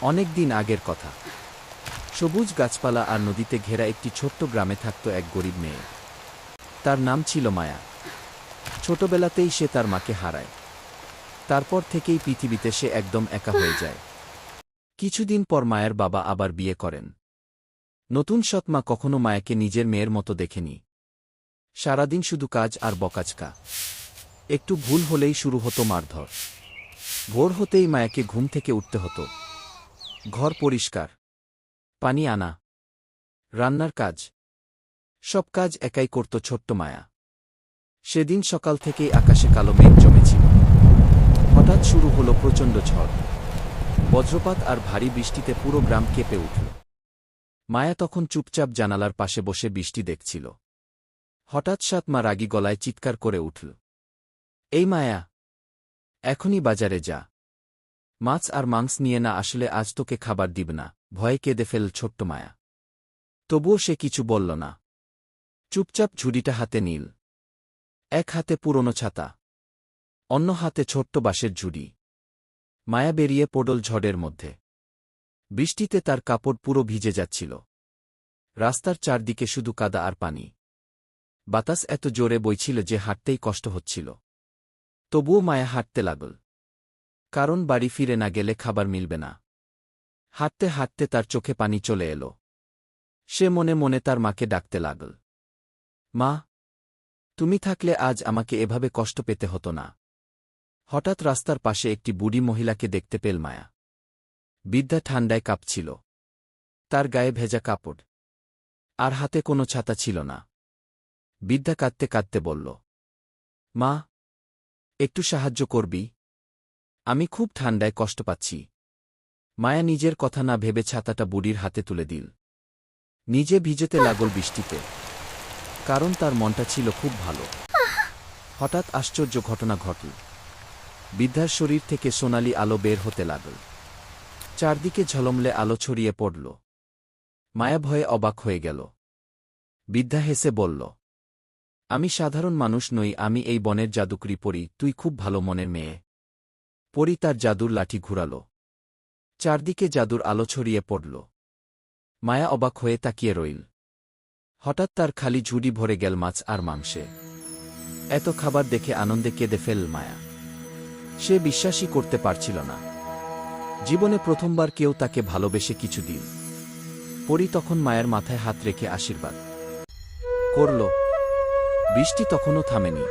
অনেক দিন আগের কথা। সবুজ গাছপালা আর নদীতে ঘেরা একটি ছোট্ট গ্রামে থাকত এক গরিব মেয়ে। তার নাম ছিল মায়া। ছোটবেলাতেই সে তার মাকে হারায়। তারপর থেকেই পৃথিবীতে সে একদম একা হয়ে যায়। কিছুদিন পর মায়ের বাবা আবার বিয়ে করেন। নতুন সৎমা কখনো মায়াকে নিজের মেয়ের মতো দেখেনি। সারাদিন শুধু কাজ আর বকাঝকা। একটু ভুল হলেই শুরু হতো মারধর। ভোর হতেই মায়াকে ঘুম থেকে উঠতে হতো। ঘর পরিষ্কার, পানি আনা, রান্নার কাজ, সব কাজ একাই করত ছোট্ট মায়া। সেদিন সকাল থেকেই আকাশে কালো মেঘ জমেছিল। হঠাৎ শুরু হলো প্রচণ্ড ঝড়। বজ্রপাত আর ভারী বৃষ্টিতে পুরো গ্রাম কেঁপে উঠল। মায়া তখন চুপচাপ জানালার পাশে বসে বৃষ্টি দেখছিল। হঠাৎ সৎমা রাগী গলায় চিৎকার করে উঠল, এই মায়া, এখনই বাজারে যা। মাছ আর মাংস নিয়ে না আসলে আজ তোকে খাবার দিব না। ভয়ে কেঁদে ফেল ছোট্ট মায়া। তবুও সে কিছু বলল না। চুপচাপ ঝুড়িটা হাতে নিল। এক হাতে পুরনো ছাতা, অন্য হাতে ছোট্ট বাঁশের ঝুড়ি। মায়া বেরিয়ে পড়ল ঝড়ের মধ্যে। বৃষ্টিতে তার কাপড় পুরো ভিজে যাচ্ছিল। রাস্তার চারদিকে শুধু কাদা আর পানি। বাতাস এত জোরে বইছিল যে হাঁটতেই কষ্ট হচ্ছিল। তবুও মায়া হাঁটতে লাগল। কারণ বাড়ি ফিরে না গেলে খাবার মিলবে না। হাঁটতে হাঁটতে তার চোখে পানি চলে এলো। সে মনে মনে তার মাকে ডাকতে লাগল, মা, তুমি থাকলে আজ আমাকে এভাবে কষ্ট পেতে হতো না। হঠাৎ রাস্তার পাশে একটি বুড়ি মহিলাকে দেখতে পেল মায়া। বৃদ্ধা ঠান্ডায় কাঁপছিল। তার গায়ে ভেজা কাপড়, আর হাতে কোনো ছাতা ছিল না। বৃদ্ধা কাঁদতে কাঁদতে বলল, মা, একটু সাহায্য করবি? আমি খুব ঠান্ডায় কষ্ট পাচ্ছি। মায়া নিজের কথা না ভেবে ছাতাটা বুড়ির হাতে তুলে দিল। নিজে ভিজেতে লাগল বৃষ্টিতে। কারণ তার মনটা ছিল খুব ভালো। হঠাৎ আশ্চর্য ঘটনা ঘটল। বৃদ্ধার শরীর থেকে সোনালি আলো বের হতে লাগল। চারদিকে ঝলমলে আলো ছড়িয়ে পড়ল। মায়া ভয়ে অবাক হয়ে গেল। বৃদ্ধা হেসে বলল, আমি সাধারণ মানুষ নই, আমি এই বনের জাদুকরি পরী। তুই খুব ভালো মনের মেয়ে। পরী তার জাদুর লাঠি ঘুরাল। চারদিকে জাদুর আলো ছড়িয়ে পড়ল। মায়া অবাক হয়ে তাকিয়ে রইল। হঠাৎ তার খালি ঝুড়ি ভরে গেল মাছ আর মাংসে। এত খাবার দেখে আনন্দে কেঁদে ফেল মায়া। সে বিশ্বাসই করতে পারছিল না। জীবনে প্রথমবার কেউ তাকে ভালোবেসে কিছু দিল। পরী তখন মায়ের মাথায় হাত রেখে আশীর্বাদ করল। বৃষ্টি তখনও থামেনি,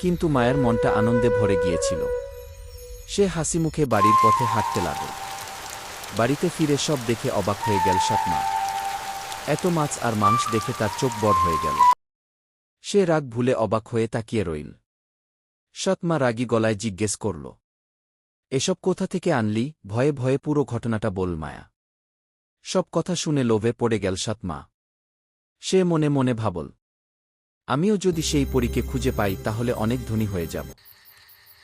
কিন্তু মায়ের মনটা আনন্দে ভরে গিয়েছিল। সে হাসিমুখে বাড়ির পথে হাঁটতে লাগল। বাড়িতে ফিরে সব দেখে অবাক হয়ে গেল সৎমা। এত মাছ আর মাংস দেখে তার চোখ বড় হয়ে গেল। সে রাগ ভুলে অবাক হয়ে তাকিয়ে রইল। সৎমা রাগী গলায় জিজ্ঞেস করল, এসব কোথা থেকে আনলি? ভয়ে ভয়ে পুরো ঘটনাটা বল মায়া। সব কথা শুনে লোভে পড়ে গেল সৎমা। সে মনে মনে ভাবল, আমিও যদি সেই পরীকে খুঁজে পাই তাহলে অনেক ধনী হয়ে যাব।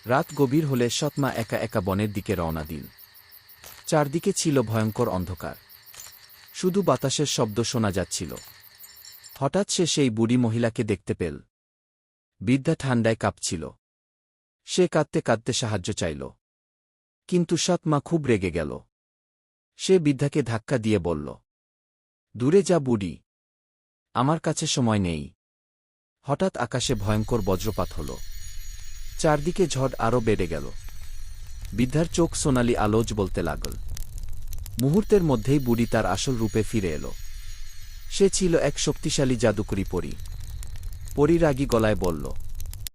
রাত গভীর হলে সৎমা একা একা বনের দিকে রওনা দিল। চারদিকে ছিল ভয়ঙ্কর অন্ধকার। শুধু বাতাসের শব্দ শোনা যাচ্ছিল। হঠাৎ সে সেই বুড়ি মহিলাকে দেখতে পেল। বৃদ্ধা ঠান্ডায় কাঁপছিল। সে কাঁদতে কাঁদতে সাহায্য চাইল। কিন্তু সৎমা খুব রেগে গেল। সে বৃদ্ধাকে ধাক্কা দিয়ে বলল, দূরে যা বুড়ি, আমার কাছে সময় নেই। হঠাৎ আকাশে ভয়ঙ্কর বজ্রপাত হল। চারদিকে ঝড় আরও বেড়ে গেল। বৃদ্ধার চোখ সোনালি আলোজ বলতে লাগল। মুহূর্তের মধ্যেই বুড়ি তার আসল রূপে ফিরে এল। সে ছিল এক শক্তিশালী জাদুকরি পরী। পরী রাগী গলায় বলল,